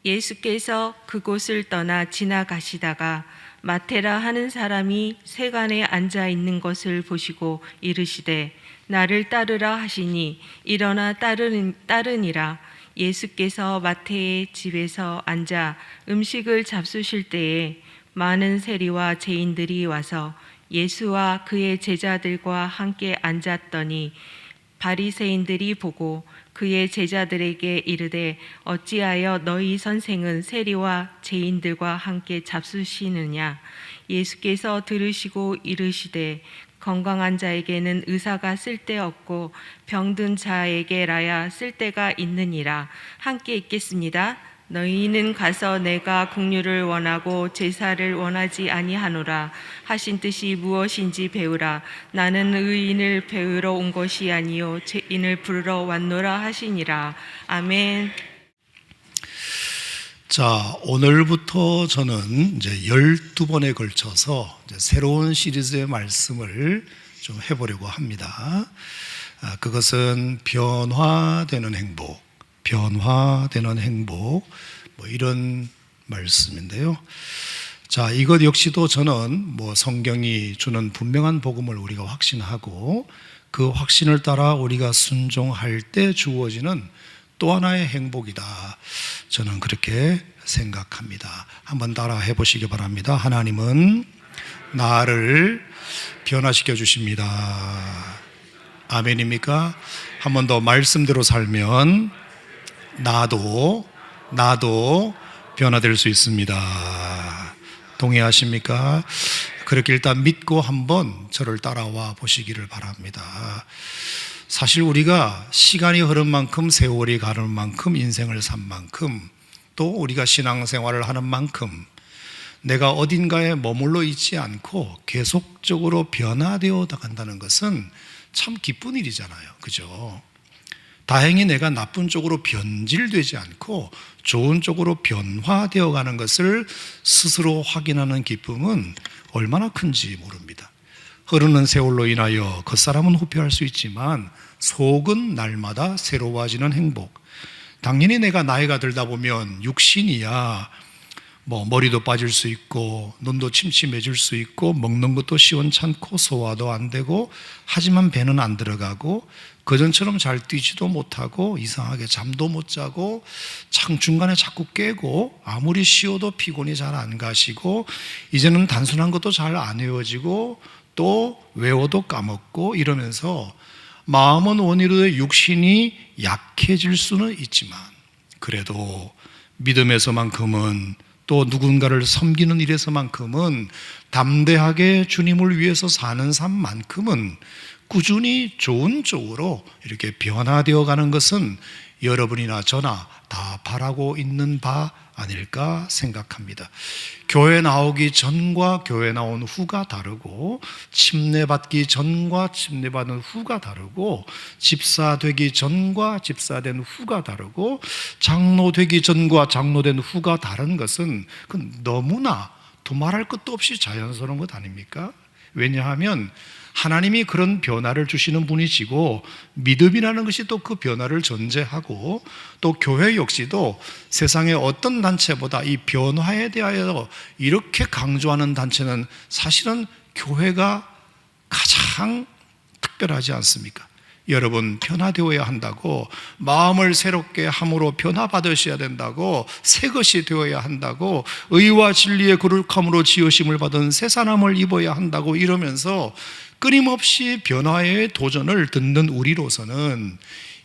예수께서 그곳을 떠나 지나가시다가 마테라 하는 사람이 세간에 앉아 있는 것을 보시고 이르시되 나를 따르라 하시니 일어나 따르니라. 예수께서 마태의 집에서 앉아 음식을 잡수실 때에 많은 세리와 죄인들이 와서 예수와 그의 제자들과 함께 앉았더니 바리새인들이 보고 그의 제자들에게 이르되 어찌하여 너희 선생은 세리와 죄인들과 함께 잡수시느냐. 예수께서 들으시고 이르시되 건강한 자에게는 의사가 쓸데없고 병든 자에게라야 쓸데가 있느니라. 함께 읽겠습니다. 너희는 가서 내가 긍휼을 원하고 제사를 원하지 아니하노라 하신 뜻이 무엇인지 배우라. 나는 의인을 배우러 온 것이 아니요 죄인을 부르러 왔노라 하시니라. 아멘. 자, 오늘부터 저는 이제 12번에 걸쳐서 이제 새로운 시리즈의 말씀을 좀 해보려고 합니다. 그것은 변화되는 행복, 뭐 이런 말씀인데요. 자, 이것 역시도 저는 성경이 주는 분명한 복음을 우리가 확신하고 그 확신을 따라 우리가 순종할 때 주어지는 또 하나의 행복이다. 저는 그렇게 생각합니다. 한번 따라 해보시기 바랍니다. 하나님은 나를 변화시켜 주십니다. 아멘입니까? 한 번 더 말씀대로 살면 나도 변화될 수 있습니다. 동의하십니까? 그렇게 일단 믿고 한번 저를 따라와 보시기를 바랍니다. 사실 우리가 시간이 흐른 만큼, 세월이 가는 만큼, 인생을 산 만큼, 또 우리가 신앙생활을 하는 만큼 내가 어딘가에 머물러 있지 않고 계속적으로 변화되어 간다는 것은 참 기쁜 일이잖아요. 그죠? 다행히 내가 나쁜 쪽으로 변질되지 않고 좋은 쪽으로 변화되어 가는 것을 스스로 확인하는 기쁨은 얼마나 큰지 모릅니다. 흐르는 세월로 인하여 겉사람은 후패할 수 있지만 속은 날마다 새로워지는 행복. 당연히 내가 나이가 들다 보면 육신이야 머리도 빠질 수 있고 눈도 침침해질 수 있고 먹는 것도 시원찮고 소화도 안 되고 하지만 배는 안 들어가고 그전처럼 잘 뛰지도 못하고 이상하게 잠도 못 자고 중간에 자꾸 깨고 아무리 쉬어도 피곤이 잘 안 가시고 이제는 단순한 것도 잘 안 외워지고 또 외워도 까먹고 이러면서 마음은 원이로되 육신이 약해질 수는 있지만 그래도 믿음에서만큼은 또 누군가를 섬기는 일에서만큼은 담대하게 주님을 위해서 사는 삶만큼은 꾸준히 좋은 쪽으로 이렇게 변화되어 가는 것은 여러분이나 저나 다 바라고 있는 바 아닐까 생각합니다. 교회 나오기 전과 교회 나온 후가 다르고 침례받기 전과 침례받은 후가 다르고 집사 되기 전과 집사된 후가 다르고 장로 되기 전과 장로된 후가 다른 것은 너무나 두말할 것도 없이 자연스러운 것 아닙니까? 왜냐하면 하나님이 그런 변화를 주시는 분이시고 믿음이라는 것이 또 그 변화를 전제하고 또 교회 역시도 세상의 어떤 단체보다 이 변화에 대하여 이렇게 강조하는 단체는 사실은 교회가 가장 특별하지 않습니까? 여러분 변화되어야 한다고 마음을 새롭게 함으로 변화받으셔야 된다고 새것이 되어야 한다고 의와 진리의 거룩함으로 지으심을 받은 새 사람을 입어야 한다고 이러면서 끊임없이 변화의 도전을 듣는 우리로서는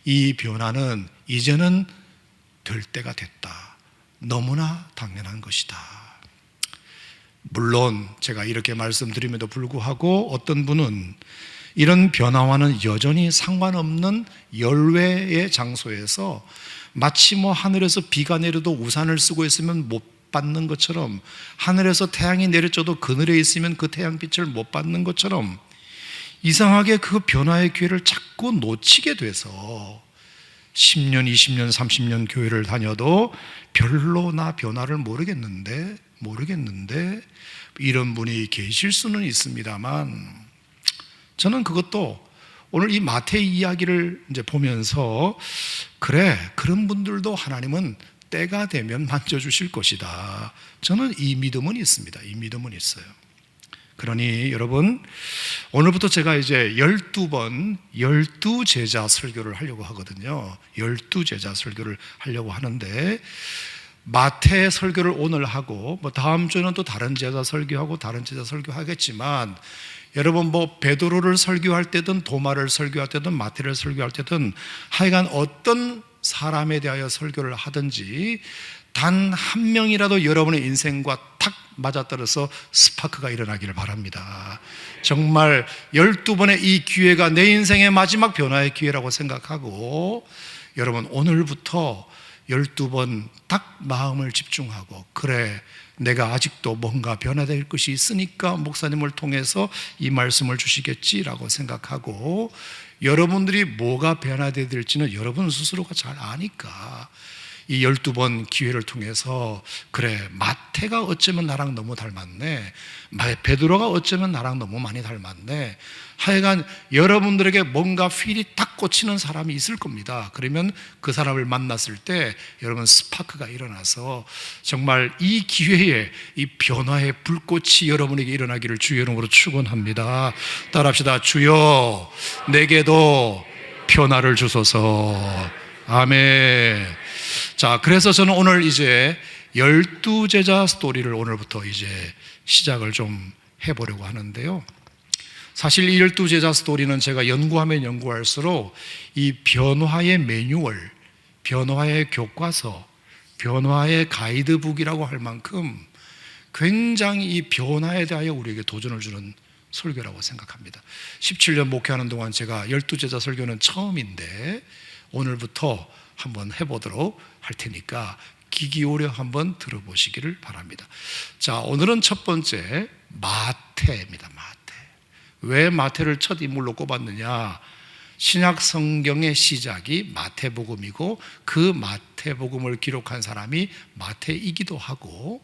이 변화는 이제는 될 때가 됐다. 너무나 당연한 것이다. 물론 제가 이렇게 말씀드림에도 불구하고 어떤 분은 이런 변화와는 여전히 상관없는 열외의 장소에서 마치 하늘에서 비가 내려도 우산을 쓰고 있으면 못 받는 것처럼 하늘에서 태양이 내려져도 그늘에 있으면 그 태양빛을 못 받는 것처럼 이상하게 그 변화의 기회를 자꾸 놓치게 돼서 10년, 20년, 30년 교회를 다녀도 별로 나 변화를 모르겠는데 이런 분이 계실 수는 있습니다만 저는 그것도 오늘 이 마태의 이야기를 이제 보면서 그래, 그런 분들도 하나님은 때가 되면 만져주실 것이다. 저는 이 믿음은 있습니다. 이 믿음은 있어요. 그러니 여러분, 오늘부터 제가 이제 12번 12제자 설교를 하려고 하거든요. 12제자 설교를 하려고 하는데, 마태 설교를 오늘 하고 다음 주에는 또 다른 제자 설교하고 다른 제자 설교하겠지만, 여러분 베드로를 설교할 때든 도마를 설교할 때든 마태를 설교할 때든 하여간 어떤 사람에 대하여 설교를 하든지 단 한 명이라도 여러분의 인생과 탁 맞아떨어서 스파크가 일어나기를 바랍니다. 정말 12번의 이 기회가 내 인생의 마지막 변화의 기회라고 생각하고, 여러분 오늘부터 12번 딱 마음을 집중하고, 그래 내가 아직도 뭔가 변화될 것이 있으니까 목사님을 통해서 이 말씀을 주시겠지라고 생각하고, 여러분들이 뭐가 변화되어야 될지는 여러분 스스로가 잘 아니까 이 12번 기회를 통해서, 그래 마태가 어쩌면 나랑 너무 닮았네, 베드로가 어쩌면 나랑 너무 많이 닮았네, 하여간 여러분들에게 뭔가 필이 딱 꽂히는 사람이 있을 겁니다. 그러면 그 사람을 만났을 때 여러분 스파크가 일어나서 정말 이 기회에 이 변화의 불꽃이 여러분에게 일어나기를 주의 이름으로 축원합니다. 따라합시다. 주여 내게도 변화를 주소서. 아멘. 자, 그래서 저는 오늘 이제 12제자 스토리를 오늘부터 이제 시작을 좀 해보려고 하는데요. 사실 이 12제자 스토리는 제가 연구하면 연구할수록 이 변화의 매뉴얼, 변화의 교과서, 변화의 가이드북이라고 할 만큼 굉장히 이 변화에 대하여 우리에게 도전을 주는 설교라고 생각합니다. 17년 목회하는 동안 제가 12제자 설교는 처음인데 오늘부터 한번 해보도록 할 테니까 귀 기울여 한번 들어보시기를 바랍니다. 자, 오늘은 첫 번째 마태입니다. 마태. 왜 마태를 첫 인물로 꼽았느냐? 신약 성경의 시작이 마태복음이고 그 마태복음을 기록한 사람이 마태이기도 하고,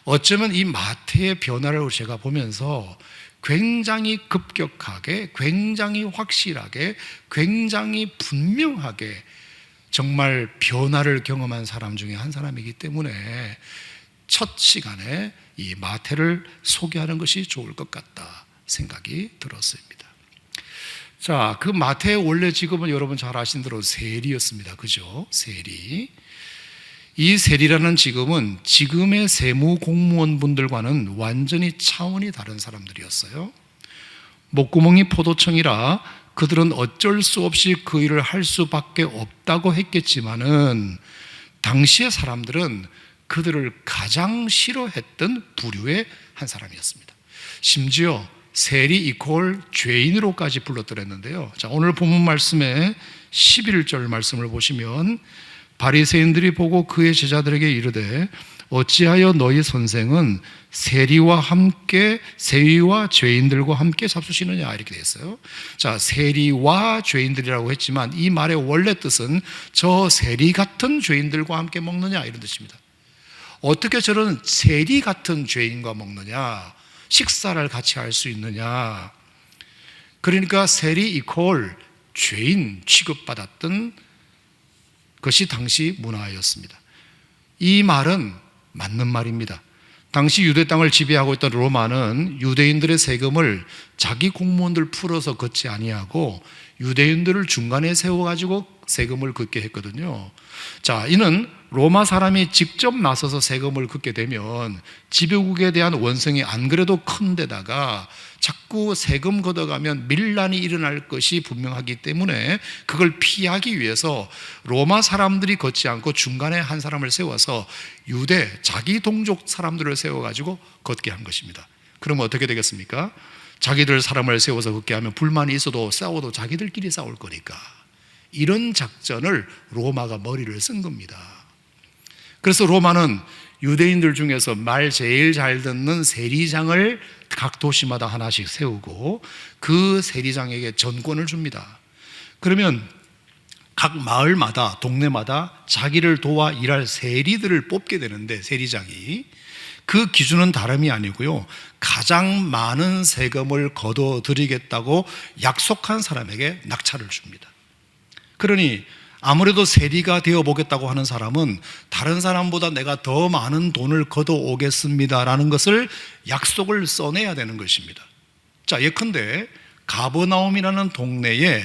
어쩌면 이 마태의 변화를 제가 보면서 굉장히 급격하게, 굉장히 확실하게, 굉장히 분명하게 정말 변화를 경험한 사람 중에 한 사람이기 때문에 첫 시간에 이 마태를 소개하는 것이 좋을 것 같다 생각이 들었습니다. 자, 그 마태의 원래 직업은 여러분 잘 아신 대로 세리였습니다. 그죠? 세리. 이 세리라는 직업은 지금의 세무 공무원분들과는 완전히 차원이 다른 사람들이었어요. 목구멍이 포도청이라 그들은 어쩔 수 없이 그 일을 할 수밖에 없다고 했겠지만은, 당시의 사람들은 그들을 가장 싫어했던 부류의 한 사람이었습니다. 심지어 세리 이퀄 죄인으로까지 불렀더랬는데요. 자, 오늘 본문 말씀에 11절 말씀을 보시면, 바리새인들이 보고 그의 제자들에게 이르되 어찌하여 너희 선생은 세리와 죄인들과 함께 잡수시느냐, 이렇게 되어 있어요. 자, 세리와 죄인들이라고 했지만 이 말의 원래 뜻은 저 세리 같은 죄인들과 함께 먹느냐, 이런 뜻입니다. 어떻게 저런 세리 같은 죄인과 먹느냐, 식사를 같이 할 수 있느냐. 그러니까 세리 이퀄 죄인 취급받았던 것이 당시 문화였습니다. 이 말은 맞는 말입니다. 당시 유대 땅을 지배하고 있던 로마는 유대인들의 세금을 자기 공무원들 풀어서 걷지 아니하고 유대인들을 중간에 세워가지고 세금을 걷게 했거든요. 자, 이는 로마 사람이 직접 나서서 세금을 걷게 되면 지배국에 대한 원성이 안 그래도 큰 데다가 자꾸 세금 걷어가면 밀란이 일어날 것이 분명하기 때문에 그걸 피하기 위해서 로마 사람들이 걷지 않고 중간에 한 사람을 세워서 유대 자기 동족 사람들을 세워가지고 걷게 한 것입니다. 그러면 어떻게 되겠습니까? 자기들 사람을 세워서 걷게 하면 불만이 있어도 싸워도 자기들끼리 싸울 거니까, 이런 작전을 로마가 머리를 쓴 겁니다. 그래서 로마는 유대인들 중에서 말 제일 잘 듣는 세리장을 각 도시마다 하나씩 세우고 그 세리장에게 전권을 줍니다. 그러면 각 마을마다, 동네마다 자기를 도와 일할 세리들을 뽑게 되는데, 세리장이 그 기준은 다름이 아니고요, 가장 많은 세금을 거둬들이겠다고 약속한 사람에게 낙찰을 줍니다. 그러니 아무래도 세리가 되어보겠다고 하는 사람은 다른 사람보다 내가 더 많은 돈을 걷어오겠습니다라는 것을 약속을 써내야 되는 것입니다. 자, 예컨대 가버나움이라는 동네에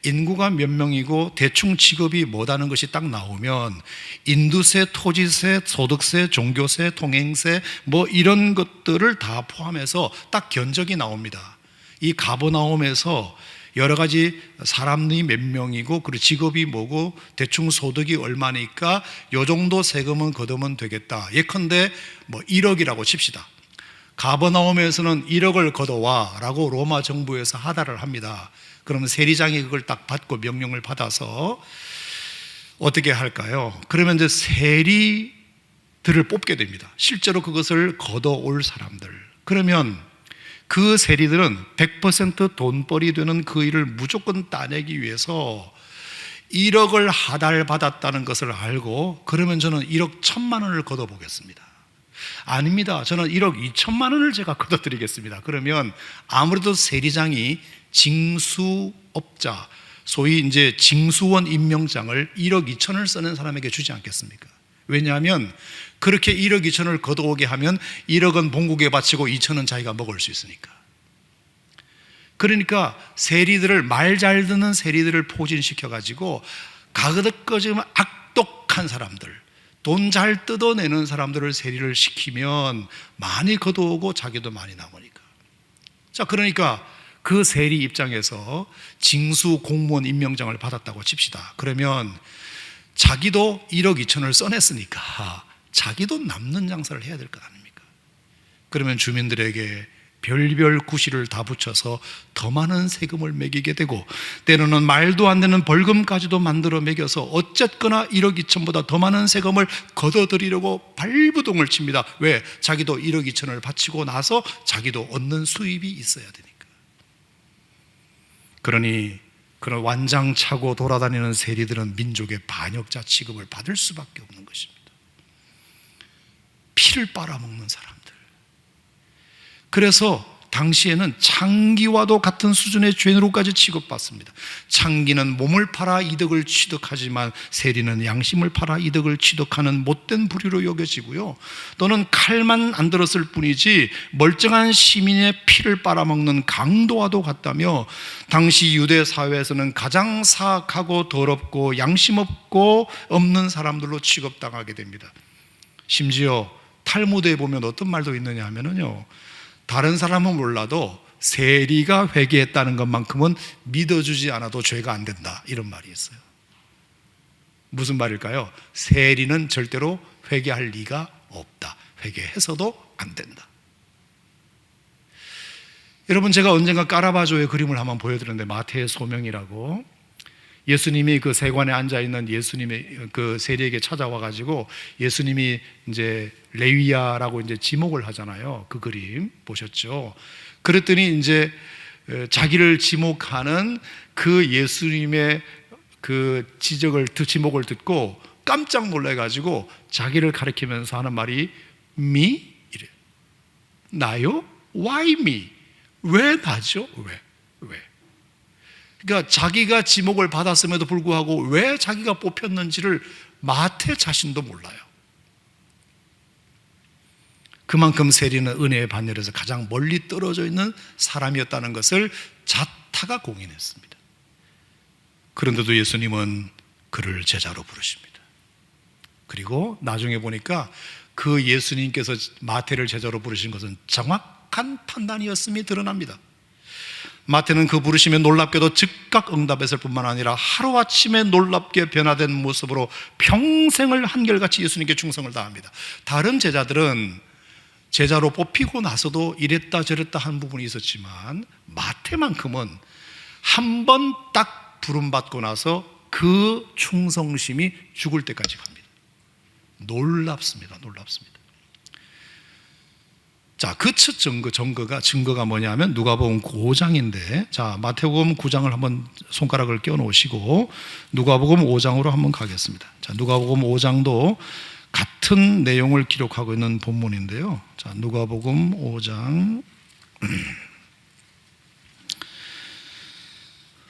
인구가 몇 명이고 대충 직업이 뭐다는 것이 딱 나오면 인두세, 토지세, 소득세, 종교세, 통행세 뭐 이런 것들을 다 포함해서 딱 견적이 나옵니다. 이 가버나움에서 여러 가지 사람이 몇 명이고 그리고 직업이 뭐고 대충 소득이 얼마니까 요 정도 세금은 걷으면 되겠다. 예컨대 뭐 1억이라고 칩시다. 가버나움에서는 1억을 걷어와 라고 로마 정부에서 하달을 합니다. 그러면 세리장이 그걸 딱 받고 명령을 받아서 어떻게 할까요? 그러면 이제 세리들을 뽑게 됩니다. 실제로 그것을 걷어올 사람들. 그러면 그 세리들은 100% 돈벌이 되는 그 일을 무조건 따내기 위해서 1억을 하달받았다는 것을 알고 그러면 저는 1억 1천만 원을 걷어보겠습니다. 아닙니다. 저는 1억 2천만 원을 제가 걷어드리겠습니다. 그러면 아무래도 세리장이 징수업자, 소위 이제 징수원 임명장을 1억 2천을 쓰는 사람에게 주지 않겠습니까? 왜냐하면 그렇게 1억 2천을 걷어오게 하면 1억은 본국에 바치고 2천은 자기가 먹을 수 있으니까. 그러니까 세리들을, 말 잘 듣는 세리들을 포진시켜가지고 가급적이면 악독한 사람들, 돈 잘 뜯어내는 사람들을 세리를 시키면 많이 걷어오고 자기도 많이 남으니까. 자, 그러니까 그 세리 입장에서 징수 공무원 임명장을 받았다고 칩시다. 그러면 자기도 1억 2천을 써냈으니까 자기도 남는 장사를 해야 될 것 아닙니까? 그러면 주민들에게 별별 구실을 다 붙여서 더 많은 세금을 매기게 되고 때로는 말도 안 되는 벌금까지도 만들어 매겨서 어쨌거나 1억 2천보다 더 많은 세금을 걷어들이려고 발부동을 칩니다. 왜? 자기도 1억 2천을 바치고 나서 자기도 얻는 수입이 있어야 되니까. 그러니 그런 완장차고 돌아다니는 세리들은 민족의 반역자 취급을 받을 수밖에 없는 것입니다. 피를 빨아먹는 사람들. 그래서 당시에는 창기와도 같은 수준의 죄인으로까지 취급받습니다. 창기는 몸을 팔아 이득을 취득하지만 세리는 양심을 팔아 이득을 취득하는 못된 부류로 여겨지고요. 또는 칼만 안 들었을 뿐이지 멀쩡한 시민의 피를 빨아먹는 강도와도 같다며 당시 유대 사회에서는 가장 사악하고 더럽고 양심 없고 없는 사람들로 취급당하게 됩니다. 심지어 탈무드에 보면 어떤 말도 있느냐 하면은요, 다른 사람은 몰라도 세리가 회개했다는 것만큼은 믿어주지 않아도 죄가 안 된다, 이런 말이 있어요. 무슨 말일까요? 세리는 절대로 회개할 리가 없다. 회개해서도 안 된다. 여러분, 제가 언젠가 까라바조의 그림을 한번 보여드렸는데, 마태의 소명이라고, 예수님이 그 세관에 앉아 있는 예수님의 그 세리에게 찾아와 가지고 예수님이 이제 레위야라고 이제 지목을 하잖아요. 그 그림 보셨죠? 그랬더니 이제 자기를 지목하는 그 예수님의 그 지목을 듣고 깜짝 놀래 가지고 자기를 가리키면서 하는 말이 me? 이래. 나요? Why me? 왜 나죠? 왜? 그러니까 자기가 지목을 받았음에도 불구하고 왜 자기가 뽑혔는지를 마태 자신도 몰라요. 그만큼 세리는 은혜의 반열에서 가장 멀리 떨어져 있는 사람이었다는 것을 자타가 공인했습니다. 그런데도 예수님은 그를 제자로 부르십니다. 그리고 나중에 보니까 그 예수님께서 마태를 제자로 부르신 것은 정확한 판단이었음이 드러납니다. 마태는 그 부르심에 놀랍게도 즉각 응답했을 뿐만 아니라 하루아침에 놀랍게 변화된 모습으로 평생을 한결같이 예수님께 충성을 다합니다. 다른 제자들은 제자로 뽑히고 나서도 이랬다 저랬다 한 부분이 있었지만 마태만큼은 한 번 딱 부름받고 나서 그 충성심이 죽을 때까지 갑니다. 놀랍습니다. 자, 그 첫 증거가 뭐냐면 누가복음 9장인데, 자, 마태복음 9장을 한번 손가락을 끼워 놓으시고 누가복음 5장으로 한번 가겠습니다. 자, 누가복음 5장도 같은 내용을 기록하고 있는 본문인데요. 자, 누가복음 5장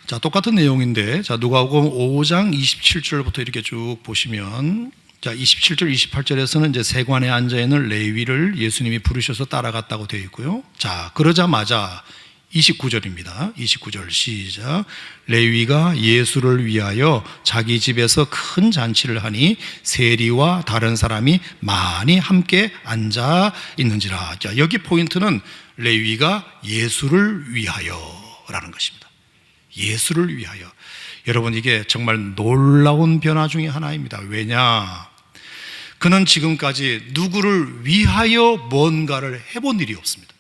자, 똑같은 내용인데, 자, 누가복음 5장 27절부터 이렇게 쭉 보시면, 자, 27절, 28절에서는 이제 세관에 앉아 있는 레위를 예수님이 부르셔서 따라갔다고 되어 있고요. 자, 그러자마자 29절입니다. 29절 시작. 레위가 예수를 위하여 자기 집에서 큰 잔치를 하니 세리와 다른 사람이 많이 함께 앉아 있는지라. 자, 여기 포인트는 레위가 예수를 위하여라는 것입니다. 예수를 위하여. 여러분, 이게 정말 놀라운 변화 중에 하나입니다. 왜냐? 그는 지금까지 누구를 위하여 뭔가를 해본 일이 없습니다.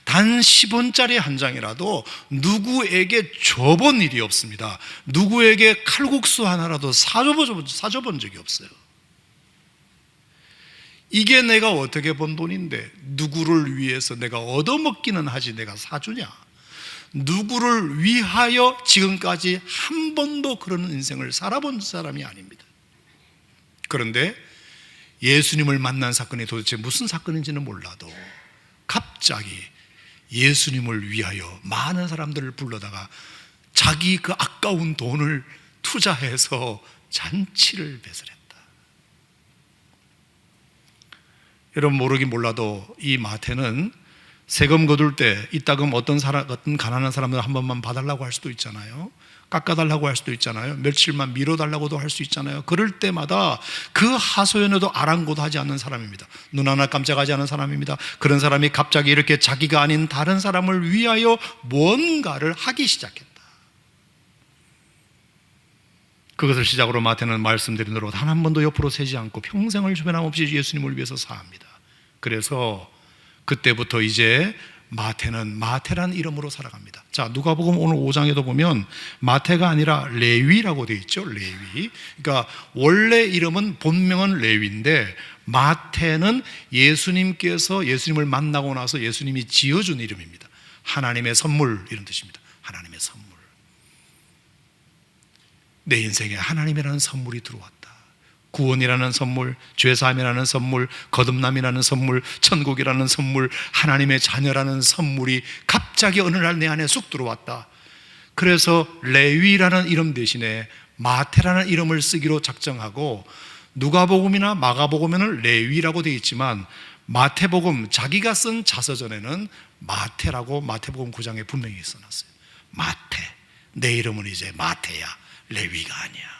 단 10원짜리 한 장이라도 누구에게 줘본 일이 없습니다. 누구에게 칼국수 하나라도 사줘본 적이 없어요. 이게 내가 어떻게 번 돈인데 누구를 위해서 내가 얻어먹기는 하지 내가 사주냐? 누구를 위하여 지금까지 한 번도 그런 인생을 살아본 사람이 아닙니다. 그런데 예수님을 만난 사건이 도대체 무슨 사건인지는 몰라도 갑자기 예수님을 위하여 많은 사람들을 불러다가 자기 그 아까운 돈을 투자해서 잔치를 배설했다. 여러분, 모르긴 몰라도 이 마태는 세금 거둘 때 이따금 어떤 가난한 사람들 한 번만 봐달라고 할 수도 있잖아요. 깎아달라고 할 수도 있잖아요. 며칠만 미뤄달라고도 할 수 있잖아요. 그럴 때마다 그 하소연에도 아랑곳하지 않는 사람입니다. 눈 하나 깜짝하지 않은 사람입니다. 그런 사람이 갑자기 이렇게 자기가 아닌 다른 사람을 위하여 뭔가를 하기 시작했다. 그것을 시작으로 마태는 말씀드린 대로 단 한 번도 옆으로 세지 않고 평생을 주변함없이 예수님을 위해서 사합니다. 그래서 그때부터 이제 마태는 마태란 이름으로 살아갑니다. 자, 누가복음 오늘 5장에도 보면 마태가 아니라 레위라고 되어 있죠. 레위. 그러니까 원래 이름은 본명은 레위인데 마태는 예수님께서 예수님을 만나고 나서 예수님이 지어준 이름입니다. 하나님의 선물, 이런 뜻입니다. 하나님의 선물. 내 인생에 하나님이라는 선물이 들어왔다. 구원이라는 선물, 죄사함이라는 선물, 거듭남이라는 선물, 천국이라는 선물, 하나님의 자녀라는 선물이 갑자기 어느 날 내 안에 쑥 들어왔다. 그래서 레위라는 이름 대신에 마태라는 이름을 쓰기로 작정하고, 누가복음이나 마가복음에는 레위라고 되어 있지만 마태복음, 자기가 쓴 자서전에는 마태라고 마태복음 9장에 분명히 써놨어요. 마태, 내 이름은 이제 마태야, 레위가 아니야.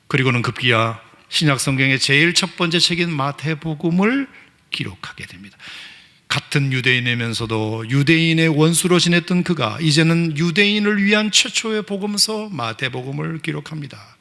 그리고는 급기야 신약 성경의 제일 첫 번째 책인 마태복음을 기록하게 됩니다. 같은 유대인이면서도 유대인의 원수로 지냈던 그가 이제는 유대인을 위한 최초의 복음서 마태복음을 기록합니다.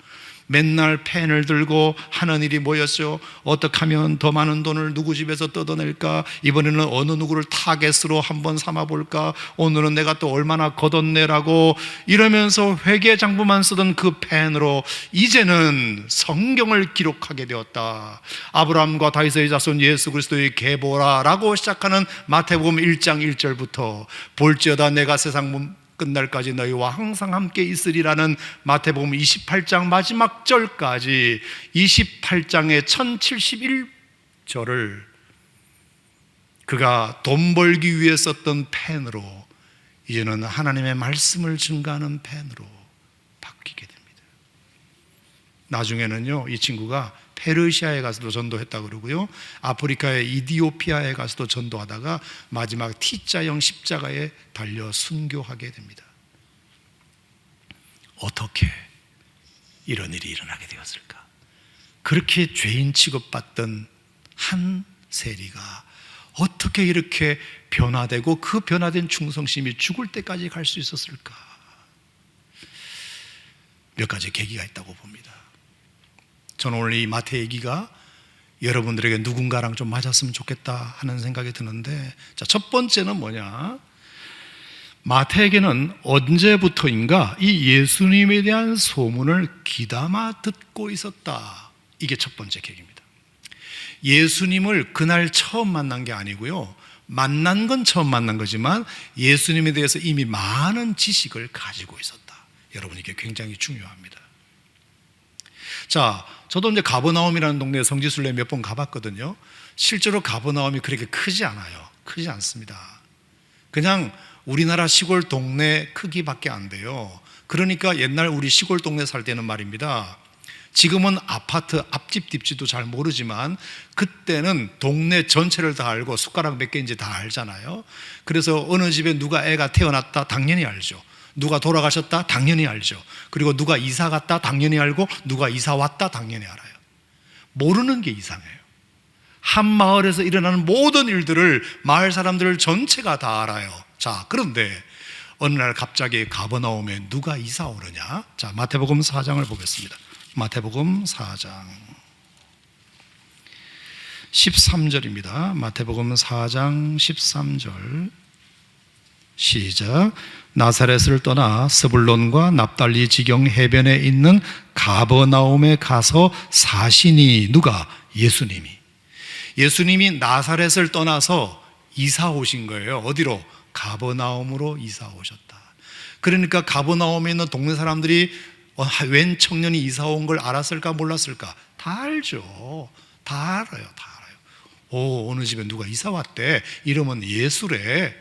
맨날 펜을 들고 하는 일이 뭐였죠? 어떻게 하면 더 많은 돈을 누구 집에서 뜯어낼까? 이번에는 어느 누구를 타겟으로 한번 삼아볼까? 오늘은 내가 또 얼마나 걷어내라고 이러면서 회계장부만 쓰던 그 펜으로 이제는 성경을 기록하게 되었다. 아브라함과 다윗의 자손 예수 그리스도의 계보라라고 시작하는 마태복음 1장 1절부터 볼지어다 내가 세상 끝날까지 너희와 항상 함께 있으리라는 마태복음 28장 마지막 절까지 28장의 1071절을 그가 돈 벌기 위해 썼던 펜으로 이제는 하나님의 말씀을 증가하는 펜으로 바뀌게 됩니다. 나중에는요, 이 친구가 페르시아에 가서도 전도했다고 그러고요, 아프리카의 이디오피아에 가서도 전도하다가 마지막 T자형 십자가에 달려 순교하게 됩니다. 어떻게 이런 일이 일어나게 되었을까? 그렇게 죄인 취급받던 한 세리가 어떻게 이렇게 변화되고 그 변화된 충성심이 죽을 때까지 갈 수 있었을까? 몇 가지 계기가 있다고 봅니다. 저는 오늘 이 마태 얘기가 여러분들에게 누군가랑 좀 맞았으면 좋겠다 하는 생각이 드는데, 자, 첫 번째는 뭐냐? 마태에게는 언제부터인가 이 예수님에 대한 소문을 귀담아 듣고 있었다. 이게 첫 번째 계기입니다. 예수님을 그날 처음 만난 게 아니고요, 만난 건 처음 만난 거지만 예수님에 대해서 이미 많은 지식을 가지고 있었다. 여러분, 이게 굉장히 중요합니다. 자, 저도 이제 가버나움이라는 동네에 성지순례 몇 번 가봤거든요. 실제로 가버나움이 그렇게 크지 않아요. 크지 않습니다. 그냥 우리나라 시골 동네 크기밖에 안 돼요. 그러니까 옛날 우리 시골 동네 살 때는 말입니다, 지금은 아파트 앞집 뒷집도 잘 모르지만 그때는 동네 전체를 다 알고 숟가락 몇 개인지 다 알잖아요. 그래서 어느 집에 누가 애가 태어났다 당연히 알죠. 누가 돌아가셨다 당연히 알죠. 그리고 누가 이사 갔다 당연히 알고 누가 이사 왔다 당연히 알아요. 모르는 게 이상해요. 한 마을에서 일어나는 모든 일들을 마을 사람들 전체가 다 알아요. 자, 그런데 어느 날 갑자기 가버나움에 누가 이사 오느냐? 자, 마태복음 4장을 보겠습니다. 마태복음 4장 13절입니다. 마태복음 4장 13절 시작. 나사렛을 떠나 스불론과 납달리 지경 해변에 있는 가버나움에 가서 사시니 누가? 예수님이 나사렛을 떠나서 이사 오신 거예요. 어디로? 가버나움으로 이사 오셨다. 그러니까 가버나움에 있는 동네 사람들이 웬 청년이 이사 온 걸 알았을까 몰랐을까? 다 알죠. 다 알아요. 어느 집에 누가 이사 왔대. 이러면 예수래.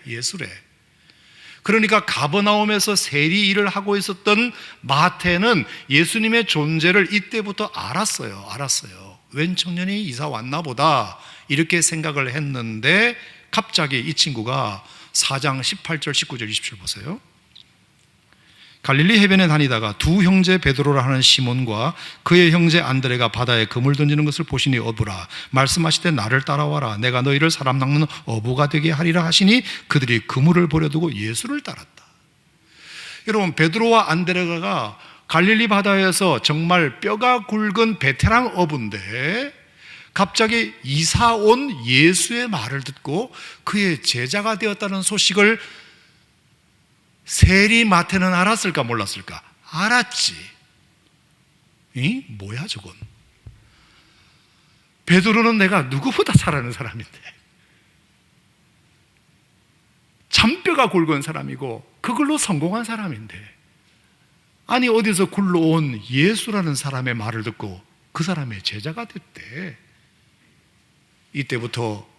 그러니까 가버나움에서 세리 일을 하고 있었던 마태는 예수님의 존재를 이때부터 알았어요. 웬 청년이 이사 왔나 보다 이렇게 생각을 했는데 갑자기 이 친구가 4장 18절 19절 20절 보세요. 갈릴리 해변에 다니다가 두 형제 베드로라 하는 시몬과 그의 형제 안드레가 바다에 그물 던지는 것을 보시니 어부라 말씀하시되 나를 따라와라 내가 너희를 사람 낚는 어부가 되게 하리라 하시니 그들이 그물을 버려두고 예수를 따랐다. 여러분, 베드로와 안드레가 갈릴리 바다에서 정말 뼈가 굵은 베테랑 어부인데 갑자기 이사 온 예수의 말을 듣고 그의 제자가 되었다는 소식을 세리 마태는 알았을까 몰랐을까? 알았지. 뭐야 저건? 베드로는 내가 누구보다 잘 아는 사람인데 잔뼈가 굵은 사람이고 그걸로 성공한 사람인데 아니 어디서 굴러온 예수라는 사람의 말을 듣고 그 사람의 제자가 됐대. 이때부터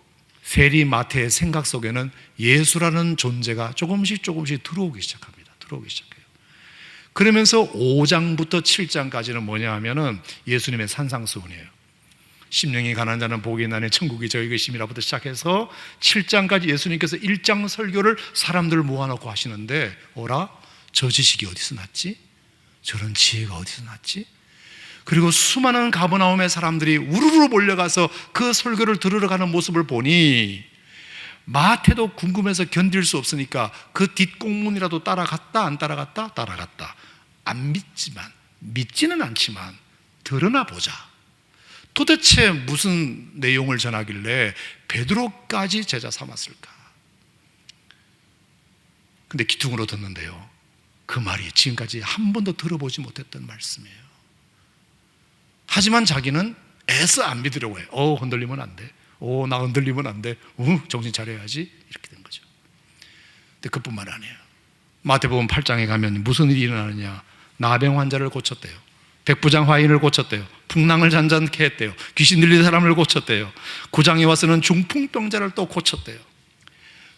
세리 마태의 생각 속에는 예수라는 존재가 조금씩 들어오기 시작합니다. 그러면서 5장부터 7장까지는 뭐냐 하면은 예수님의 산상수훈이에요. 심령이 가난한 자는 복이 있나니 천국이 저희 것임이라부터 시작해서 7장까지 예수님께서 1장 설교를 사람들을 모아놓고 하시는데 어라? 저 지식이 어디서 났지? 저런 지혜가 어디서 났지? 그리고 수많은 가버나움의 사람들이 우르르 몰려가서 그 설교를 들으러 가는 모습을 보니 마태도 궁금해서 견딜 수 없으니까 그 뒷공문이라도 따라갔다 안 따라갔다? 따라갔다. 안 믿지만, 믿지는 않지만 들으나 보자. 도대체 무슨 내용을 전하길래 베드로까지 제자 삼았을까? 근데 기둥으로 듣는데요, 그 말이 지금까지 한 번도 들어보지 못했던 말씀이에요. 하지만 자기는 애써 안 믿으려고 해요. 흔들리면 안 돼. 나 흔들리면 안 돼. 정신 차려야지. 이렇게 된 거죠. 근데 그뿐만 아니에요. 마태복음 8장에 가면 무슨 일이 일어나느냐. 나병 환자를 고쳤대요. 백부장 화인을 고쳤대요. 풍랑을 잔잔케 했대요. 귀신 들린 사람을 고쳤대요. 9장에 와서는 중풍병자를 또 고쳤대요.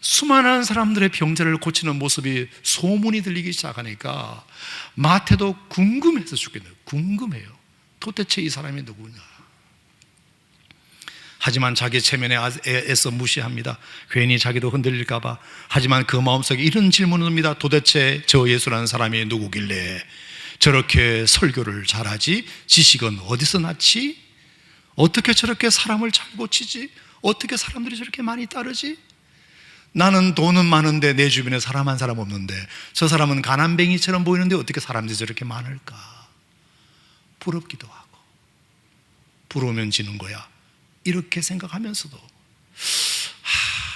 수많은 사람들의 병자를 고치는 모습이 소문이 들리기 시작하니까 마태도 궁금해서 죽겠네요. 궁금해요. 도대체 이 사람이 누구냐? 하지만 자기 체면에 애써 무시합니다. 괜히 자기도 흔들릴까봐. 하지만 그 마음속에 이런 질문을 합니다. 도대체 저 예수라는 사람이 누구길래 저렇게 설교를 잘하지? 지식은 어디서 났지? 어떻게 저렇게 사람을 잘 고치지? 어떻게 사람들이 저렇게 많이 따르지? 나는 돈은 많은데 내 주변에 사람 한 사람 없는데 저 사람은 가난뱅이처럼 보이는데 어떻게 사람들이 저렇게 많을까? 부럽기도 하고 부러우면 지는 거야 이렇게 생각하면서도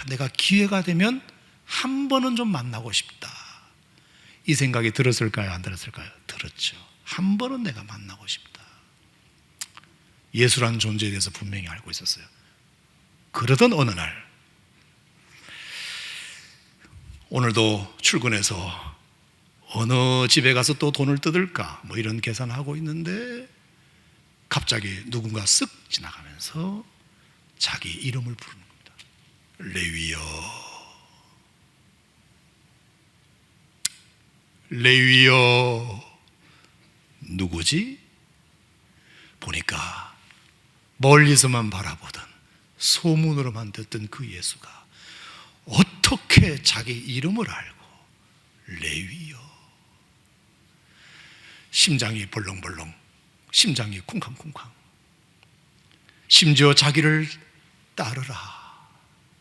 내가 기회가 되면 한 번은 좀 만나고 싶다 이 생각이 들었을까요? 안 들었을까요? 들었죠. 한 번은 내가 만나고 싶다. 예수라는 존재에 대해서 분명히 알고 있었어요. 그러던 어느 날 오늘도 출근해서 어느 집에 가서 또 돈을 뜯을까 뭐 이런 계산하고 있는데 갑자기 누군가 쓱 지나가면서 자기 이름을 부르는 겁니다. 레위여. 레위여, 누구지? 보니까 멀리서만 바라보던, 소문으로만 듣던 그 예수가 어떻게 자기 이름을 알고 레위여, 심장이 벌렁벌렁, 심장이 쿵쾅쿵쾅, 심지어 자기를 따르라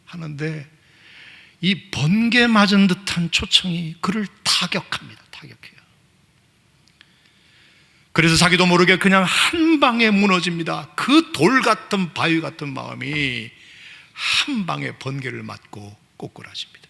하는데 이 번개 맞은 듯한 초청이 그를 타격합니다. 타격해요. 그래서 자기도 모르게 그냥 한 방에 무너집니다. 그 돌 같은 바위 같은 마음이 한 방에 번개를 맞고 꼬꾸라집니다.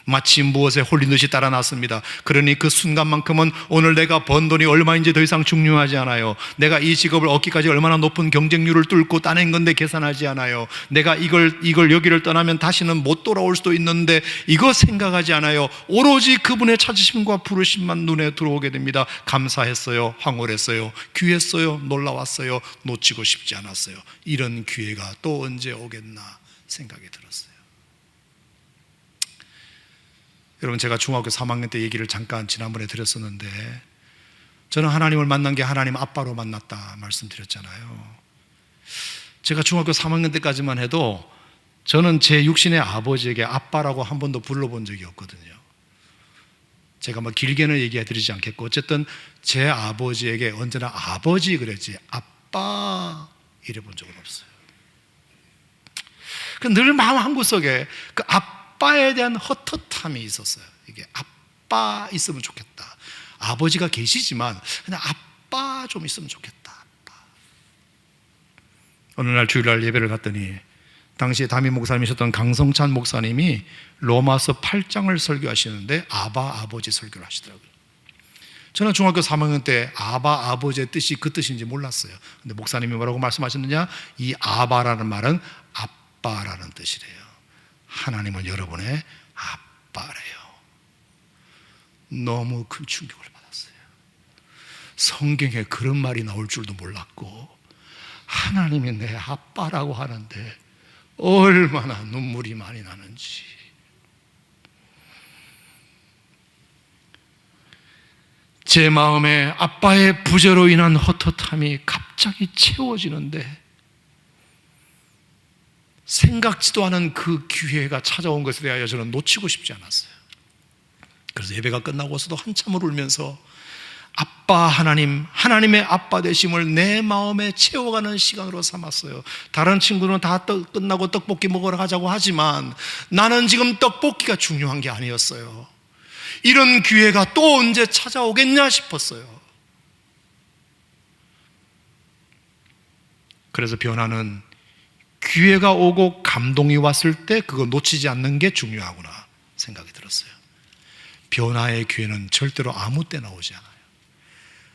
마치 무엇에 홀린 듯이 따라 났습니다. 그러니 그 순간만큼은 오늘 내가 번 돈이 얼마인지 더 이상 중요하지 않아요. 내가 이 직업을 얻기까지 얼마나 높은 경쟁률을 뚫고 따낸 건데 계산하지 않아요. 내가 이걸 여기를 떠나면 다시는 못 돌아올 수도 있는데 이거 생각하지 않아요. 오로지 그분의 찾으심과 부르심만 눈에 들어오게 됩니다. 감사했어요. 황홀했어요. 귀했어요. 놀라웠어요. 놓치고 싶지 않았어요. 이런 기회가 또 언제 오겠나 생각이 들었어요. 여러분, 제가 중학교 3학년 때 얘기를 잠깐 지난번에 드렸었는데, 저는 하나님을 만난 게 하나님 아빠로 만났다 말씀드렸잖아요. 제가 중학교 3학년 때까지만 해도 저는 제 육신의 아버지에게 아빠라고 한 번도 불러본 적이 없거든요. 제가 뭐 길게는 얘기해 드리지 않겠고, 어쨌든 제 아버지에게 언제나 아버지 그랬지 아빠 이래 본 적은 없어요. 늘 마음 한구석에 그 아빠에 대한 헛헛함이 있었어요. 이게 아빠 있으면 좋겠다. 아버지가 계시지만 그냥 아빠 좀 있으면 좋겠다. 아빠. 어느 날 주일날 예배를 갔더니 당시에 담임 목사님이셨던 강성찬 목사님이 로마서 8장을 설교하시는데 아바 아버지 설교를 하시더라고요. 저는 중학교 3학년 때 아바 아버지의 뜻이 그 뜻인지 몰랐어요. 근데 목사님이 뭐라고 말씀하셨느냐, 이 아바라는 말은 아빠라는 뜻이래요. 하나님은 여러분의 아빠래요. 너무 큰 충격을 받았어요. 성경에 그런 말이 나올 줄도 몰랐고, 하나님이 내 아빠라고 하는데 얼마나 눈물이 많이 나는지. 제 마음에 아빠의 부재로 인한 헛헛함이 갑자기 채워지는데, 생각지도 않은 그 기회가 찾아온 것에 대하여 저는 놓치고 싶지 않았어요. 그래서 예배가 끝나고서도 한참을 울면서 아빠 하나님, 하나님의 아빠 되심을 내 마음에 채워가는 시간으로 삼았어요. 다른 친구는 다 끝나고 떡볶이 먹으러 가자고 하지만 나는 지금 떡볶이가 중요한 게 아니었어요. 이런 기회가 또 언제 찾아오겠냐 싶었어요. 그래서 변화는 기회가 오고 감동이 왔을 때 그거 놓치지 않는 게 중요하구나 생각이 들었어요. 변화의 기회는 절대로 아무 때나 오지 않아요.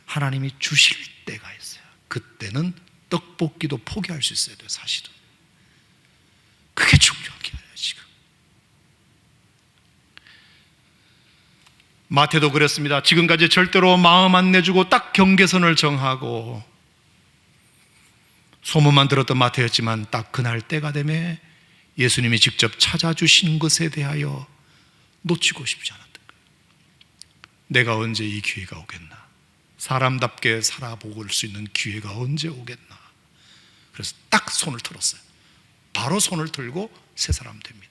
하나님이 주실 때가 있어요. 그때는 떡볶이도 포기할 수 있어야 돼요. 사실은 그게 중요한 게 아니에요. 지금 마태도 그랬습니다. 지금까지 절대로 마음 안 내주고 딱 경계선을 정하고 소문만 들었던 마태였지만 딱 그날 때가 되매 예수님이 직접 찾아주신 것에 대하여 놓치고 싶지 않았던 거예요. 내가 언제 이 기회가 오겠나? 사람답게 살아볼 수 있는 기회가 언제 오겠나? 그래서 딱 손을 들었어요. 바로 손을 들고 새 사람 됩니다.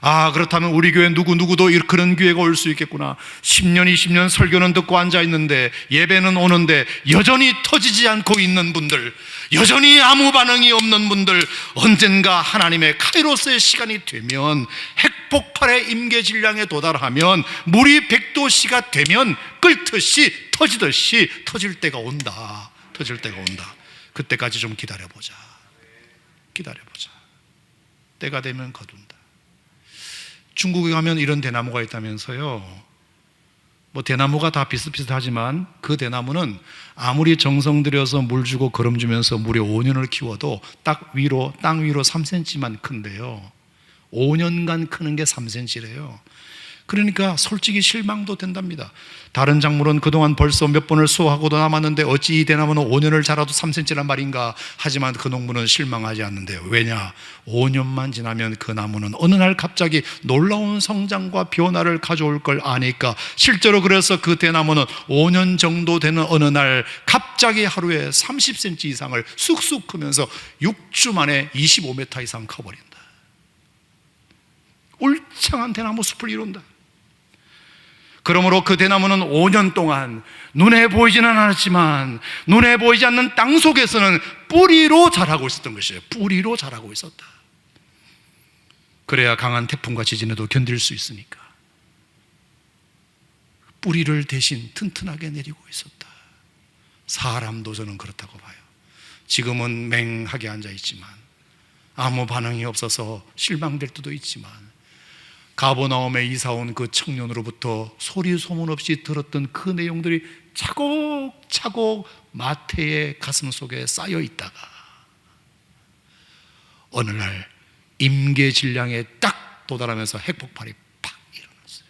아, 그렇다면 우리 교회 누구도 그런 기회가 올 수 있겠구나. 10년, 20년 설교는 듣고 앉아있는데 예배는 오는데 여전히 터지지 않고 있는 분들, 여전히 아무 반응이 없는 분들, 언젠가 하나님의 카이로스의 시간이 되면, 핵폭발의 임계질량에 도달하면, 물이 100도씨가 되면 끓듯이 터지듯이 터질 때가 온다. 터질 때가 온다. 그때까지 좀 기다려보자. 기다려보자. 때가 되면 거둔다. 중국에 가면 이런 대나무가 있다면서요. 뭐 대나무가 다 비슷비슷하지만 그 대나무는 아무리 정성 들여서 물 주고 거름 주면서 무려 5년을 키워도 땅 위로 3cm만 큰데요. 5년간 크는 게 3cm래요. 그러니까 솔직히 실망도 된답니다. 다른 작물은 그동안 벌써 몇 번을 수확하고도 남았는데 어찌 이 대나무는 5년을 자라도 3cm란 말인가. 하지만 그 농부는 실망하지 않는데요. 왜냐? 5년만 지나면 그 나무는 어느 날 갑자기 놀라운 성장과 변화를 가져올 걸 아니까. 실제로 그래서 그 대나무는 5년 정도 되는 어느 날 갑자기 하루에 30cm 이상을 쑥쑥 크면서 6주 만에 25m 이상 커버린다. 울창한 대나무 숲을 이룬다. 그러므로 그 대나무는 5년 동안 눈에 보이지는 않았지만 눈에 보이지 않는 땅 속에서는 뿌리로 자라고 있었던 것이에요. 뿌리로 자라고 있었다. 그래야 강한 태풍과 지진에도 견딜 수 있으니까. 뿌리를 대신 튼튼하게 내리고 있었다. 사람도 저는 그렇다고 봐요. 지금은 맹하게 앉아있지만 아무 반응이 없어서 실망될 때도 있지만 가버나움에 이사온 그 청년으로부터 소리 소문 없이 들었던 그 내용들이 차곡차곡 마태의 가슴 속에 쌓여 있다가 어느 날 임계질량에 딱 도달하면서 핵폭발이 팍 일어났어요.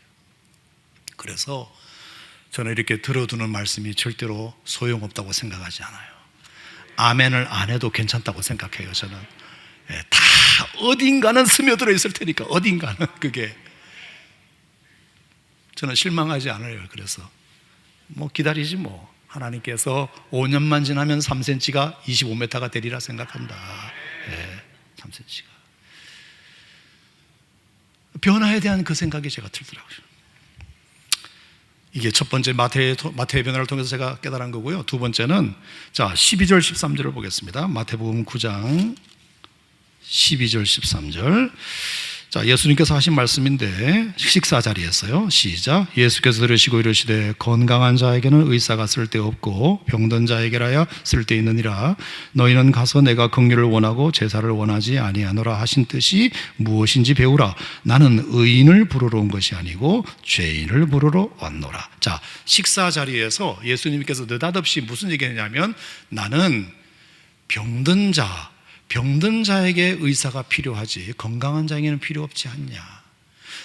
그래서 저는 이렇게 들어두는 말씀이 절대로 소용없다고 생각하지 않아요. 아멘을 안 해도 괜찮다고 생각해요. 저는 다 어딘가는 스며들어 있을 테니까. 어딘가는. 그게 저는 실망하지 않아요. 그래서 기다리지 뭐. 하나님께서 5년만 지나면 3cm가 25m가 되리라 생각한다. 3cm가 변화에 대한 그 생각이 제가 들더라고요. 이게 첫 번째 마태의 변화를 통해서 제가 깨달은 거고요. 두 번째는 12절 13절을 보겠습니다. 마태복음 9장 12절 13절. 예수님께서 하신 말씀인데 식사 자리에서요. 시작. 예수께서 들으시고 이르시되 건강한 자에게는 의사가 쓸데없고 병든 자에게라야 쓸데있느니라. 너희는 가서 내가 긍휼을 원하고 제사를 원하지 아니하노라 하신 뜻이 무엇인지 배우라. 나는 의인을 부르러 온 것이 아니고 죄인을 부르러 왔노라. 식사 자리에서 예수님께서 느닷없이 무슨 얘기했냐면 나는 병든 자에게 의사가 필요하지 건강한 자에게는 필요 없지 않냐.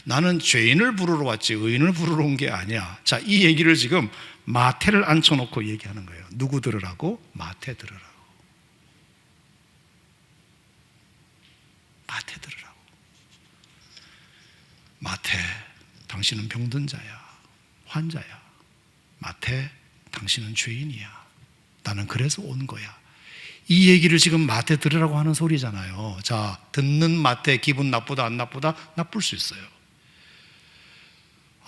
나는 죄인을 부르러 왔지 의인을 부르러 온 게 아니야. 이 얘기를 지금 마태를 앉혀놓고 얘기하는 거예요. 누구 들으라고? 마태 들으라고. 마태 들으라고. 마태, 당신은 병든 자야. 환자야. 마태, 당신은 죄인이야. 나는 그래서 온 거야. 이 얘기를 지금 마태 들으라고 하는 소리잖아요. 듣는 마태 기분 나쁘다 안 나쁘다? 나쁠 수 있어요.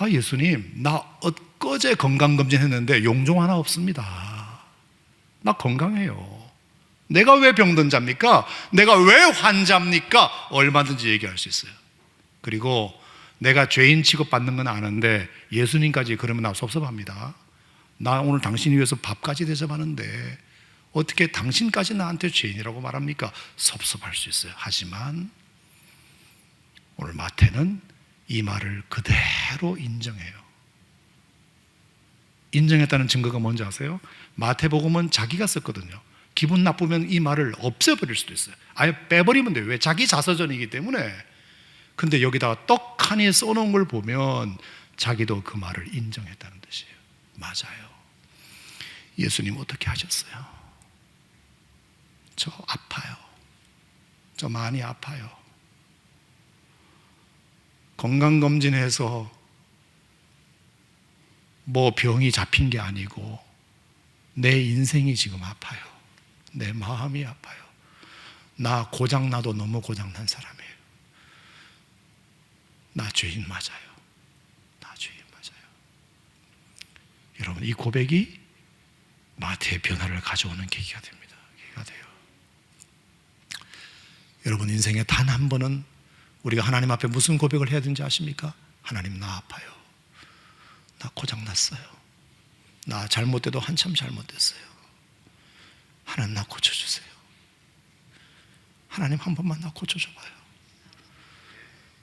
예수님, 나 엊그제 건강검진 했는데 용종 하나 없습니다. 나 건강해요. 내가 왜 병든 자입니까? 내가 왜 환자입니까? 얼마든지 얘기할 수 있어요. 그리고 내가 죄인 취급받는 건 아는데 예수님까지 그러면 나 섭섭합니다. 나 오늘 당신 위해서 밥까지 대접하는데 어떻게 당신까지 나한테 죄인이라고 말합니까? 섭섭할 수 있어요. 하지만 오늘 마태는 이 말을 그대로 인정해요. 인정했다는 증거가 뭔지 아세요? 마태복음은 자기가 썼거든요. 기분 나쁘면 이 말을 없애버릴 수도 있어요. 아예 빼버리면 돼요. 왜? 자기 자서전이기 때문에. 근데 여기다가 떡하니 써놓은 걸 보면 자기도 그 말을 인정했다는 뜻이에요. 맞아요. 예수님 어떻게 하셨어요? 저 아파요. 저 많이 아파요. 건강검진해서 병이 잡힌 게 아니고 내 인생이 지금 아파요. 내 마음이 아파요. 나 고장나도 너무 고장난 사람이에요. 나 죄인 맞아요. 나 죄인 맞아요. 여러분, 이 고백이 마태의 변화를 가져오는 계기가 됩니다. 계기가 돼요. 여러분 인생에 단 한 번은 우리가 하나님 앞에 무슨 고백을 해야 되는지 아십니까? 하나님, 나 아파요. 나 고장났어요. 나 잘못돼도 한참 잘못됐어요. 하나님, 나 고쳐주세요. 하나님, 한 번만 나 고쳐줘봐요.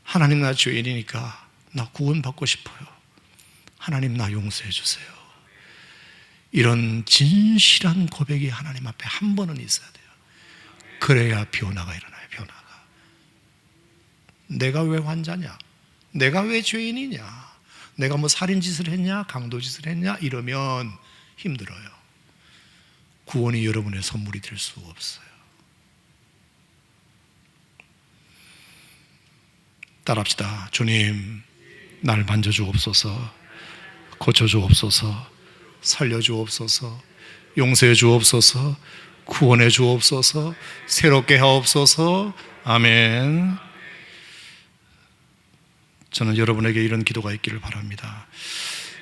하나님, 나 죄인이니까 나 구원받고 싶어요. 하나님, 나 용서해 주세요. 이런 진실한 고백이 하나님 앞에 한 번은 있어야 돼요. 그래야 변화가 일어나요. 변화가. 내가 왜 환자냐? 내가 왜 죄인이냐? 내가 뭐 살인짓을 했냐, 강도짓을 했냐 이러면 힘들어요. 구원이 여러분의 선물이 될 수 없어요. 따라합시다. 주님, 날 만져주옵소서, 고쳐주옵소서, 살려주옵소서, 용서해주옵소서, 구원해주옵소서, 새롭게 하옵소서. 아멘. 저는 여러분에게 이런 기도가 있기를 바랍니다.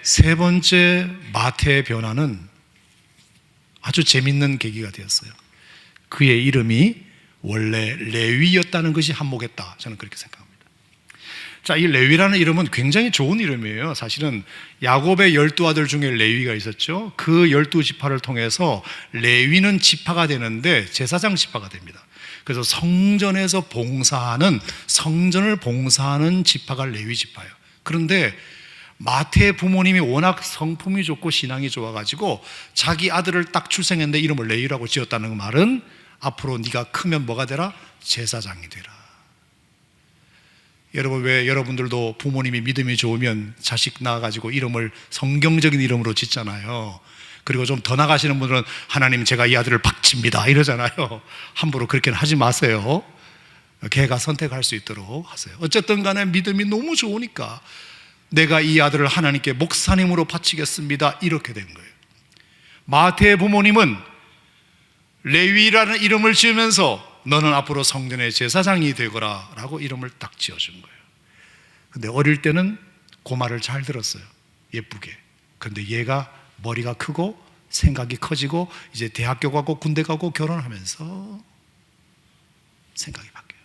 세 번째 마태의 변화는 아주 재밌는 계기가 되었어요. 그의 이름이 원래 레위였다는 것이 한몫했다. 저는 그렇게 생각합니다. 자, 이 레위라는 이름은 굉장히 좋은 이름이에요. 사실은 야곱의 12아들 중에 레위가 있었죠. 그 12지파를 통해서 레위는 지파가 되는데 제사장 지파가 됩니다. 그래서 성전을 봉사하는 지파가 레위 지파예요. 그런데 마태의 부모님이 워낙 성품이 좋고 신앙이 좋아가지고 자기 아들을 딱 출생했는데 이름을 레위라고 지었다는 말은 앞으로 네가 크면 뭐가 되라? 제사장이 되라. 여러분, 왜 여러분들도 부모님이 믿음이 좋으면 자식 낳아가지고 이름을 성경적인 이름으로 짓잖아요. 그리고 좀 더 나가시는 분들은 하나님, 제가 이 아들을 박칩니다 이러잖아요. 함부로 그렇게는 하지 마세요. 걔가 선택할 수 있도록 하세요. 어쨌든 간에 믿음이 너무 좋으니까 내가 이 아들을 하나님께 목사님으로 바치겠습니다 이렇게 된 거예요. 마태의 부모님은 레위라는 이름을 지으면서 너는 앞으로 성전의 제사장이 되거라 라고 이름을 딱 지어준 거예요. 근데 어릴 때는 그 말을 잘 들었어요. 예쁘게. 근데 얘가 머리가 크고 생각이 커지고 이제 대학교 가고 군대 가고 결혼하면서 생각이 바뀌어요.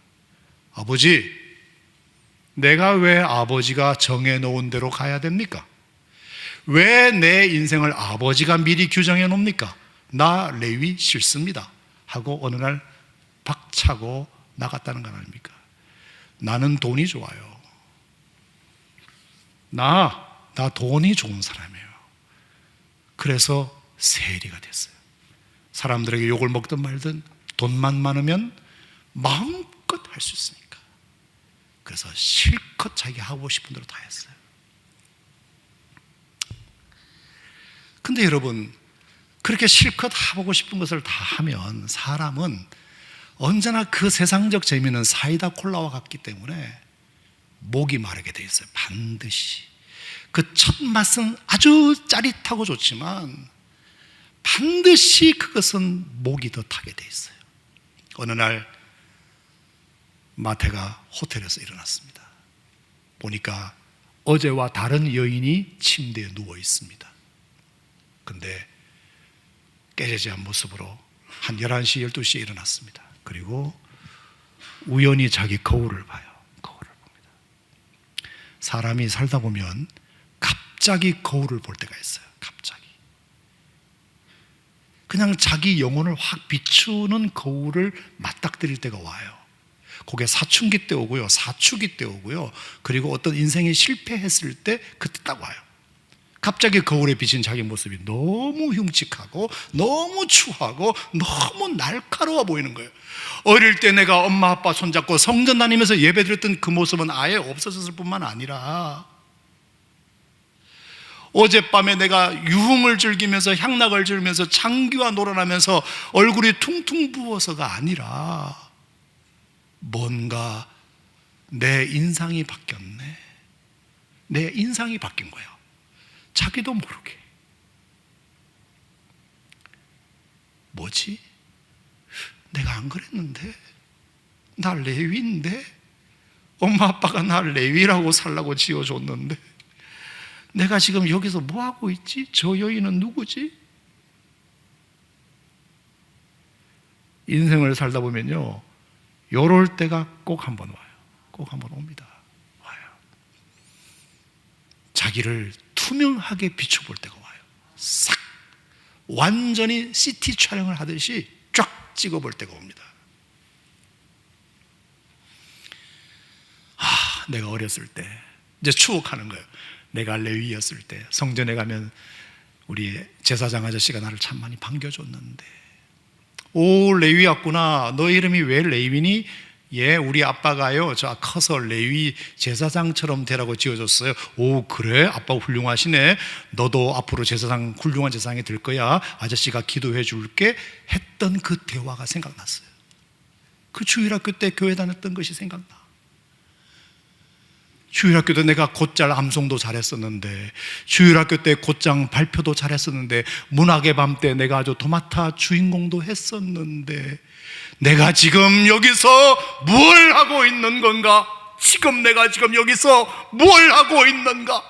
아버지, 내가 왜 아버지가 정해놓은 대로 가야 됩니까? 왜 내 인생을 아버지가 미리 규정해 놓습니까? 나 레위 싫습니다 하고 어느 날 박차고 나갔다는 건 아닙니까? 나는 돈이 좋아요. 나 돈이 좋은 사람이에요. 그래서 세리가 됐어요. 사람들에게 욕을 먹든 말든 돈만 많으면 마음껏 할 수 있으니까. 그래서 실컷 자기가 하고 싶은 대로 다 했어요. 근데 여러분, 그렇게 실컷 하고 싶은 것을 다 하면 사람은 언제나 그 세상적 재미는 사이다 콜라와 같기 때문에 목이 마르게 돼 있어요. 반드시. 그 첫 맛은 아주 짜릿하고 좋지만 반드시 그것은 목이 더 타게 돼 있어요. 어느 날 마태가 호텔에서 일어났습니다. 보니까 어제와 다른 여인이 침대에 누워 있습니다. 근데 깨재재한 모습으로 한 11시, 12시에 일어났습니다. 그리고 우연히 자기 거울을 봐요. 거울을 봅니다. 사람이 살다 보면 갑자기 거울을 볼 때가 있어요. 갑자기. 그냥 자기 영혼을 확 비추는 거울을 맞닥뜨릴 때가 와요. 그게 사춘기 때 오고요, 사춘기 때 오고요, 그리고 어떤 인생이 실패했을 때 그때 딱 와요. 갑자기 거울에 비친 자기 모습이 너무 흉측하고 너무 추하고 너무 날카로워 보이는 거예요. 어릴 때 내가 엄마 아빠 손잡고 성전 다니면서 예배드렸던 그 모습은 아예 없어졌을 뿐만 아니라 어젯밤에 내가 유흥을 즐기면서 향락을 즐기면서 장기와 놀아나면서 얼굴이 퉁퉁 부어서가 아니라 뭔가 내 인상이 바뀌었네. 내 인상이 바뀐 거예요. 자기도 모르게. 뭐지? 내가 안 그랬는데? 나 레위인데? 엄마 아빠가 나 레위라고 살라고 지어줬는데 내가 지금 여기서 뭐하고 있지? 저 여인은 누구지? 인생을 살다 보면요, 요럴 때가 꼭 한 번 와요. 꼭 한 번 옵니다. 와요. 자기를 투명하게 비춰볼 때가 와요. 싹 완전히 CT 촬영을 하듯이 쫙 찍어볼 때가 옵니다. 내가 어렸을 때 이제 추억하는 거예요. 내가 레위였을 때 성전에 가면 우리 제사장 아저씨가 나를 참 많이 반겨줬는데, 오 레위 왔구나, 너 이름이 왜 레위니? 예, 우리 아빠가요, 저 커서 레위 제사장처럼 되라고 지어줬어요. 오, 그래? 아빠 훌륭하시네. 너도 앞으로 제사장, 훌륭한 제사장이 될 거야. 아저씨가 기도해 줄게. 했던 그 대화가 생각났어요. 그 주일학교 때 교회 다녔던 것이 생각나. 주일학교 때 내가 곧잘 암송도 잘했었는데, 주일학교 때 곧장 발표도 잘했었는데, 문학의 밤 때 내가 아주 도맡아 주인공도 했었는데, 내가 지금 여기서 뭘 하고 있는 건가? 내가 지금 여기서 뭘 하고 있는가?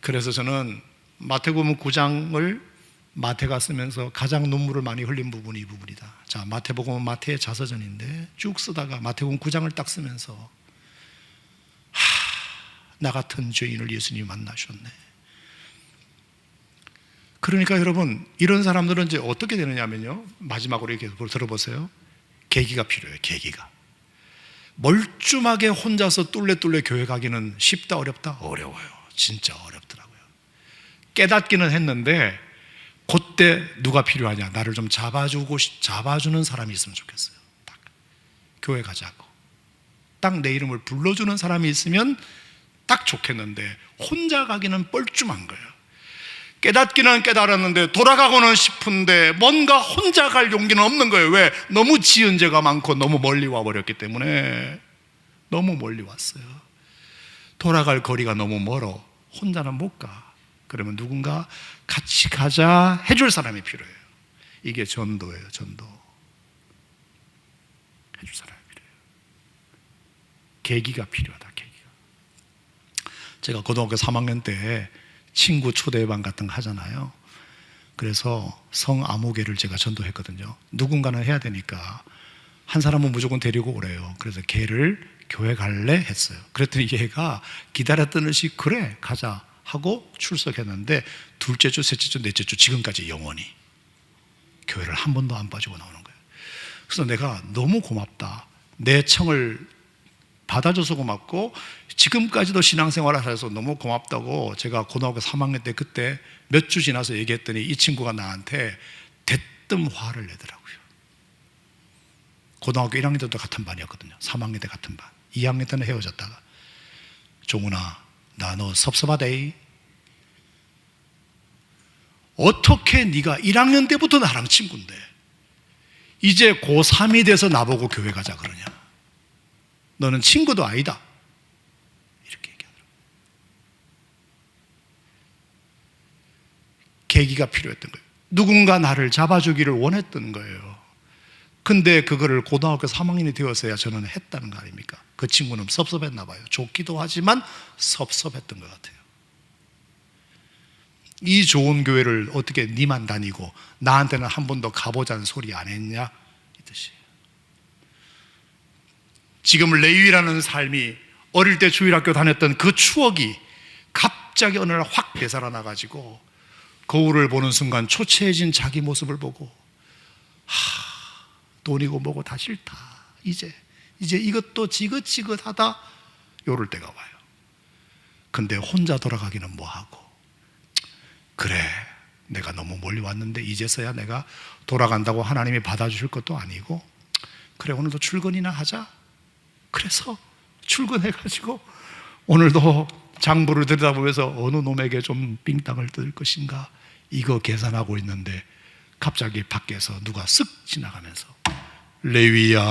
그래서 저는 마태복음 9장을 마태가 쓰면서 가장 눈물을 많이 흘린 부분이 이 부분이다. 자, 마태복음은 마태의 자서전인데 쭉 쓰다가 마태복음 9장을 딱 쓰면서 나 같은 죄인을 예수님이 만나셨네. 그러니까 여러분, 이런 사람들은 이제 어떻게 되느냐면요, 마지막으로 이렇게 들어보세요. 계기가 필요해요. 계기가. 멀쩡하게 혼자서 뚫레 교회 가기는 쉽다 어렵다? 어려워요. 진짜 어렵더라고요. 깨닫기는 했는데 그때 누가 필요하냐? 나를 좀 잡아주는 사람이 있으면 좋겠어요. 딱 교회 가자고, 딱 내 이름을 불러주는 사람이 있으면 딱 좋겠는데 혼자 가기는 뻘쭘한 거예요. 깨닫기는 깨달았는데 돌아가고는 싶은데 뭔가 혼자 갈 용기는 없는 거예요. 왜? 너무 지은 죄가 많고 너무 멀리 와버렸기 때문에. 너무 멀리 왔어요. 돌아갈 거리가 너무 멀어. 혼자는 못 가. 그러면 누군가 같이 가자 해줄 사람이 필요해요. 이게 전도예요. 전도. 해줄 사람이 필요해요. 계기가 필요하다. 계기가. 제가 고등학교 3학년 때 친구 초대반 같은 거 하잖아요. 그래서 성아무개를 제가 전도했거든요. 누군가는 해야 되니까 한 사람은 무조건 데리고 오래요. 그래서 걔를 교회 갈래? 했어요. 그랬더니 얘가 기다렸던 듯이 그래 가자 하고 출석했는데 둘째 주, 셋째 주, 넷째 주 지금까지 영원히 교회를 한 번도 안 빠지고 나오는 거예요. 그래서 내가 너무 고맙다. 내 청을 받아줘서 고맙고 지금까지도 신앙생활을 해서 너무 고맙다고 제가 고등학교 3학년 때 그때 몇 주 지나서 얘기했더니 이 친구가 나한테 대뜸 화를 내더라고요. 고등학교 1학년 때도 같은 반이었거든요. 3학년 때 같은 반. 2학년 때는 헤어졌다가 종훈아, 나 너 섭섭하대. 어떻게 네가 1학년 때부터 나랑 친구인데 이제 고3이 돼서 나보고 교회 가자 그러냐? 너는 친구도 아니다. 이렇게 얘기하더라고요. 계기가 필요했던 거예요. 누군가 나를 잡아주기를 원했던 거예요. 근데 그거를 고등학교 3학년이 되어서야 저는 했다는 거 아닙니까? 그 친구는 섭섭했나 봐요. 좋기도 하지만 섭섭했던 것 같아요. 이 좋은 교회를 어떻게 니만 다니고 나한테는 한 번도 가보자는 소리 안 했냐? 이 뜻이에요. 지금 레위라는 삶이 어릴 때 주일학교 다녔던 그 추억이 갑자기 어느 날 확 되살아나가지고 거울을 보는 순간 초췌해진 자기 모습을 보고 돈이고 뭐고 다 싫다. 이제 이것도 지긋지긋하다. 요럴 때가 와요. 근데 혼자 돌아가기는 뭐하고, 그래 내가 너무 멀리 왔는데 이제서야 내가 돌아간다고 하나님이 받아주실 것도 아니고, 그래 오늘도 출근이나 하자. 그래서 출근해가지고 오늘도 장부를 들여다보면서 어느 놈에게 좀 빙땅을 뜯을 것인가 이거 계산하고 있는데 갑자기 밖에서 누가 쓱 지나가면서 레위야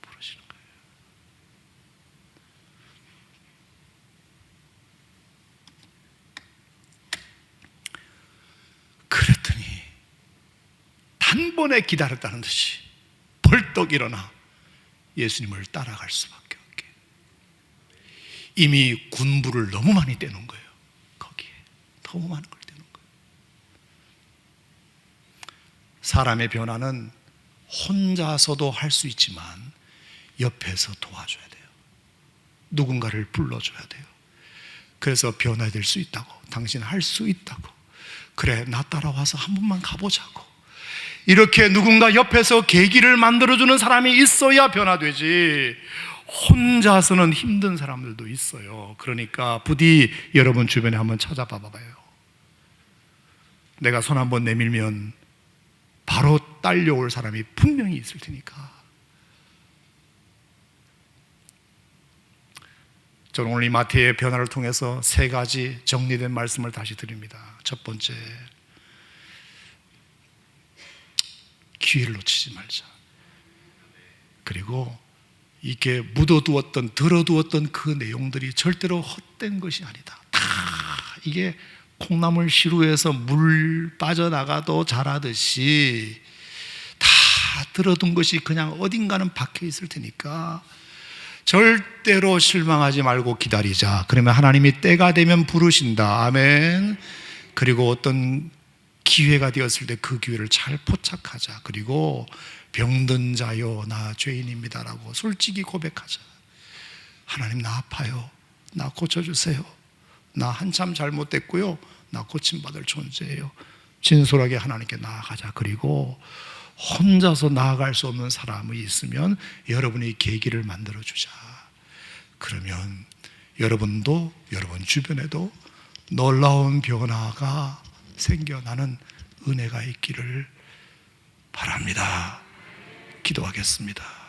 부르시는 거예요. 그랬더니 단번에 기다렸다는 듯이 벌떡 일어나 예수님을 따라갈 수밖에 없게. 이미 군부를 너무 많이 떼놓은 거예요. 거기에 너무 많은 걸 떼놓은 거예요. 사람의 변화는 혼자서도 할 수 있지만 옆에서 도와줘야 돼요. 누군가를 불러줘야 돼요. 그래서 변화될 수 있다고, 당신 할 수 있다고, 그래 나 따라와서 한 번만 가보자고, 이렇게 누군가 옆에서 계기를 만들어주는 사람이 있어야 변화되지, 혼자서는 힘든 사람들도 있어요. 그러니까 부디 여러분 주변에 한번 찾아봐 봐요. 내가 손 한번 내밀면 바로 딸려올 사람이 분명히 있을 테니까. 저는 오늘 이 마태의 변화를 통해서 세 가지 정리된 말씀을 다시 드립니다. 첫 번째, 기회를 놓치지 말자. 그리고 이게 묻어두었던, 들어두었던 그 내용들이 절대로 헛된 것이 아니다. 다 이게 콩나물 시루에서 물 빠져나가도 자라듯이 다 들어둔 것이 그냥 어딘가는 박혀 있을 테니까 절대로 실망하지 말고 기다리자. 그러면 하나님이 때가 되면 부르신다. 아멘. 그리고 어떤 기회가 되었을 때 그 기회를 잘 포착하자. 그리고 병든 자요 나 죄인입니다라고 솔직히 고백하자. 하나님 나 아파요. 나 고쳐주세요. 나 한참 잘못됐고요. 나 고침받을 존재예요. 진솔하게 하나님께 나아가자. 그리고 혼자서 나아갈 수 없는 사람이 있으면 여러분이 계기를 만들어주자. 그러면 여러분도 여러분 주변에도 놀라운 변화가 생겨나는 은혜가 있기를 바랍니다. 기도하겠습니다.